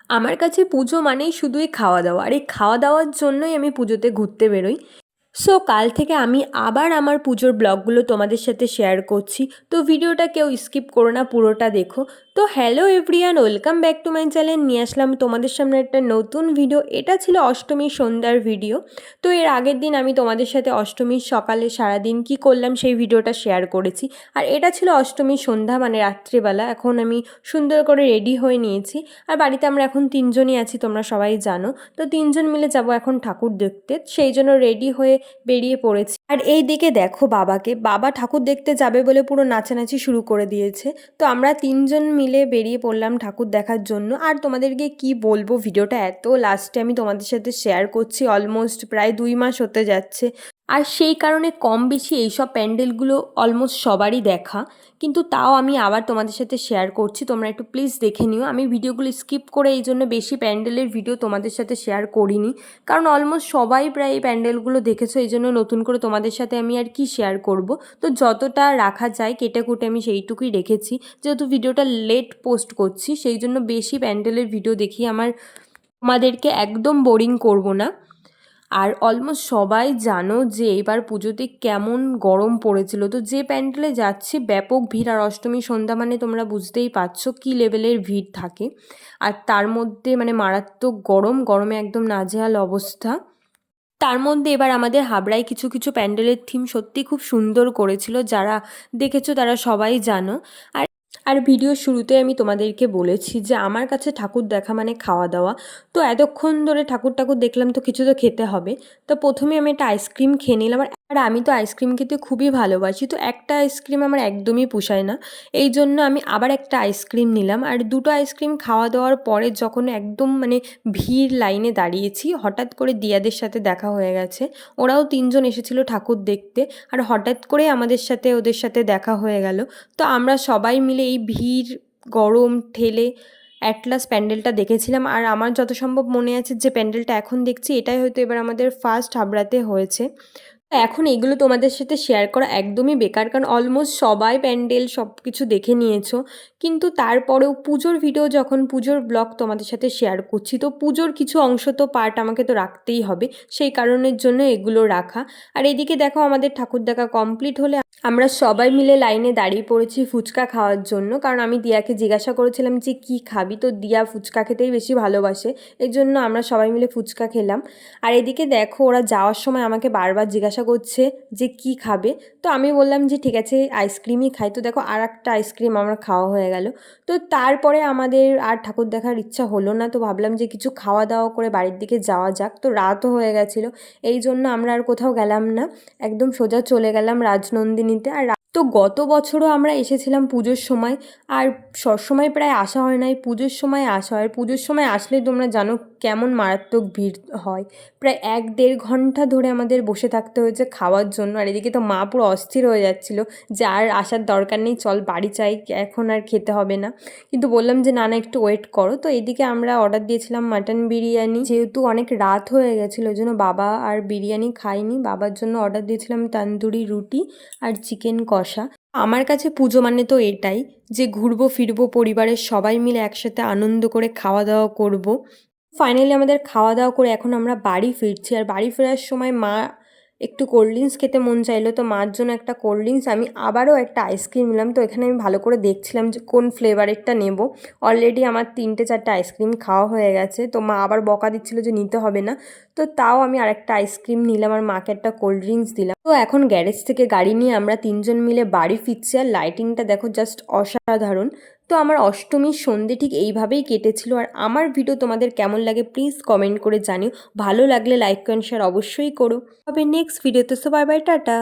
আমার কাছে পুজো মানেই শুধুই খাওয়া দাওয়া, আর এই খাওয়া দাওয়ার জন্যই আমি পুজোতে ঘুরতে বেরোই। সো কাল থেকে আমি আবার আমার পুজোর ব্লগগুলো তোমাদের সাথে শেয়ার করছি। তো ভিডিওটা কেউ স্কিপ করো না, পুরোটা দেখো। তো hello everyone, welcome back to my channel. নিয়ে আসলাম তোমাদের সামনে একটা নতুন ভিডিও। এটা ছিল অষ্টমীর সন্ধ্যার ভিডিও। তো এর আগের দিন আমি তোমাদের সাথে অষ্টমীর সকালে সারাদিন কি করলাম সেই ভিডিওটা শেয়ার করেছি। আর এটা ছিল অষ্টমীর সন্ধ্যা, মানে রাত্রিবেলা। এখন আমি সুন্দর করে রেডি হয়ে নিয়েছি। আর বাড়িতে আমরা এখন তিনজনই আছি, তোমরা সবাই জানো। তো তিনজন মিলে যাব এখন ঠাকুর দেখতে, সেই জন্য রেডি হয়ে বেরিয়ে পড়েছি। আর এই দিকে দেখো বাবাকে, বাবা ঠাকুর দেখতে যাবে বলে পুরো নাচানাচি শুরু করে দিয়েছে। তো আমরা তিনজন মিলে বেরিয়ে পড়লাম ঠাকুর দেখার জন্য। আর তোমাদেরকে কি বলবো, ভিডিওটা এত লাস্টে আমি তোমাদের সাথে শেয়ার করছি, অলমোস্ট প্রায় 2 মাস হতে যাচ্ছে। আর সেই কারণে কম বেশি এইসব প্যান্ডেলগুলো অলমোস্ট সবারই দেখা, কিন্তু তাও আমি আবার তোমাদের সাথে শেয়ার করছি। তোমরা একটু প্লিজ দেখে নিও। আমি ভিডিওগুলো স্কিপ করে এই জন্য বেশি প্যান্ডেলের ভিডিও তোমাদের সাথে শেয়ার করিনি, কারণ অলমোস্ট সবাই প্রায় এই প্যান্ডেলগুলো দেখেছো। এই জন্য নতুন করে তোমাদের সাথে আমি আর কি শেয়ার করব। তো যতটা রাখা যায় কেটে কুটে আমি সেইটুকুই রেখেছি, যেহেতু ভিডিওটা লেট পোস্ট করছি সেই জন্য বেশি প্যান্ডেলের ভিডিও দেখি তোমাদেরকে একদম বোরিং করব না। আর অলমোস্ট সবাই জানো যে এবার পুজোতে কেমন গরম পড়েছিল। তো যে প্যান্ডেলে যাচ্ছি ব্যাপক ভিড়, আর অষ্টমী সন্ধ্যা মানে তোমরা বুঝতেই পারছো কী লেভেলের ভিড় থাকে। আর তার মধ্যে মানে মারাত্মক গরম, গরমে একদম নাজেহাল অবস্থা। তার মধ্যে এবার আমাদের হাবড়ায় কিছু কিছু প্যান্ডেলের থিম সত্যি খুব সুন্দর করেছিল, যারা দেখেছো তারা সবাই জানো। আর আর ভিডিওর শুরুতে আমি তোমাদেরকে বলেছি যে আমার কাছে ঠাকুর দেখা মানে খাওয়া দাওয়া। তো এতক্ষণ ধরে ঠাকুর ঠাকুর দেখলাম, তো কিছু তো খেতে হবে। তো প্রথমে আমি একটা আইসক্রিম খেয়ে নিলাম। আর আমি তো আইসক্রিম খেতে খুবই ভালোবাসি, তো একটা আইসক্রিম আমার একদমই পোষায় না। এই জন্য আমি আবার একটা আইসক্রিম নিলাম। আর দুটো আইসক্রিম খাওয়া দাওয়ার পরে যখন একদম মানে ভিড় লাইনে দাঁড়িয়েছি, হঠাৎ করে দিয়াদের সাথে দেখা হয়ে গেছে। ওরাও তিনজন এসেছিল ঠাকুর দেখতে, আর হঠাৎ করে আমাদের সাথে ওদের সাথে দেখা হয়ে গেল। তো আমরা সবাই মিলে এই ভিড় গরম ঠেলে অ্যাট লাস্ট প্যান্ডেলটা দেখেছিলাম। আর আমার যত সম্ভব মনে আছে যে প্যান্ডেলটা এখন দেখছি এটাই হয়তো এবার আমাদের ফার্স্ট হাবড়াতে হয়েছে। এখন এগুলো তোমাদের সাথে শেয়ার করা একদমই বেকার, কারণ অলমোস্ট সবাই প্যান্ডেল সব কিছু দেখে নিয়েছো। কিন্তু তারপরেও পুজোর ভিডিও, যখন পুজোর ব্লগ তোমাদের সাথে শেয়ার করছি, তো পুজোর কিছু অংশ তো পার্ট আমাকে তো রাখতেই হবে, সেই কারণের জন্য এগুলো রাখা। আর এদিকে দেখো আমাদের ঠাকুর দেখা কমপ্লিট হলে আমরা সবাই মিলে লাইনে দাঁড়িয়ে পড়েছি ফুচকা খাওয়ার জন্য। কারণ আমি দিয়াকে জিজ্ঞাসা করেছিলাম যে কী খাবি, তো দিয়া ফুচকা খেতেই বেশি ভালোবাসে, এই জন্য আমরা সবাই মিলে ফুচকা খেলাম। আর এদিকে দেখো ওরা যাওয়ার সময় আমাকে বারবার জিজ্ঞাসা করছে যে কি খাবে। তো আমি বললাম যে ঠিক আছে আইসক্রিমই খাই। তো দেখো আর একটা আইসক্রিম আমার খাওয়া হয়ে গেল। তো তারপরে আমাদের আর ঠাকুর দেখার ইচ্ছা হলো না, তো ভাবলাম যে কিছু খাওয়া দাওয়া করে বাড়ির দিকে যাওয়া যাক। তো রাতও হয়ে গেছিলো, এই জন্য আমরা আর কোথাও গেলাম না, একদম সোজা চলে গেলাম রাজনন্দিনীতে। আর তো গত বছরও আমরা এসেছিলাম পুজোর সময়, আর সবসময় প্রায় আসা হয় না, এই পুজোর সময় আসা হয়। পুজোর সময় আসলে তোমরা জানো কেমন মারাত্মক ভিড় হয়। প্রায় 1-1.5 ঘন্টা ধরে আমাদের বসে থাকতে হয়েছে খাওয়ার জন্য। আর এদিকে তো মা পুরো অস্থির হয়ে যাচ্ছিলো যে আর আসার দরকার নেই, চল বাড়ি চাই, এখন আর খেতে হবে না। কিন্তু বললাম যে না না একটু ওয়েট করো। তো এদিকে আমরা অর্ডার দিয়েছিলাম মাটন বিরিয়ানি, যেহেতু অনেক রাত হয়ে গেছিলো ওই জন্য বাবা আর বিরিয়ানি খাইনি। বাবার জন্য অর্ডার দিয়েছিলাম তান্দুরি রুটি আর চিকেন কষা। আমার কাছে পুজো মানে তো এটাই, যে ঘুরবো ফিরবো পরিবারের সবাই মিলে একসাথে আনন্দ করে খাওয়া দাওয়া করব। ফাইনালি আমাদের খাওয়া দাওয়া করে এখন আমরা বাড়ি ফিরছি। আর বাড়ি ফেরার সময় মা একটু কোল্ড ড্রিঙ্কস খেতে মন চাইলো, তো মার জন্য একটা কোল্ড ড্রিঙ্কস, আমি আবারও একটা আইসক্রিম নিলাম। তো এখানে আমি ভালো করে দেখছিলাম যে কোন ফ্লেভারেরটা নেব। অলরেডি আমার 3-4টে আইসক্রিম খাওয়া হয়ে গেছে, তো মা আবার বকা দিচ্ছিলো যে নিতে হবে না। তো তাও আমি আরেকটা আইসক্রিম নিলাম আর মাকে একটা কোল্ড ড্রিঙ্কস দিলাম। তো এখন গ্যারেজ থেকে গাড়ি নিয়ে আমরা তিনজন মিলে বাড়ি ফিরছি। আর লাইটিংটা দেখো জাস্ট অসাধারণ। তো আমার অষ্টমীর সন্ধে ঠিক এইভাবেই কেটেছিল। আর আমার ভিডিও তোমাদের কেমন লাগে প্লিজ কমেন্ট করে জানিও। ভালো লাগলে লাইক কমেন্ট শেয়ার অবশ্যই করো। তবে নেক্সট ভিডিওতে, সো বাই বাই, টাটা।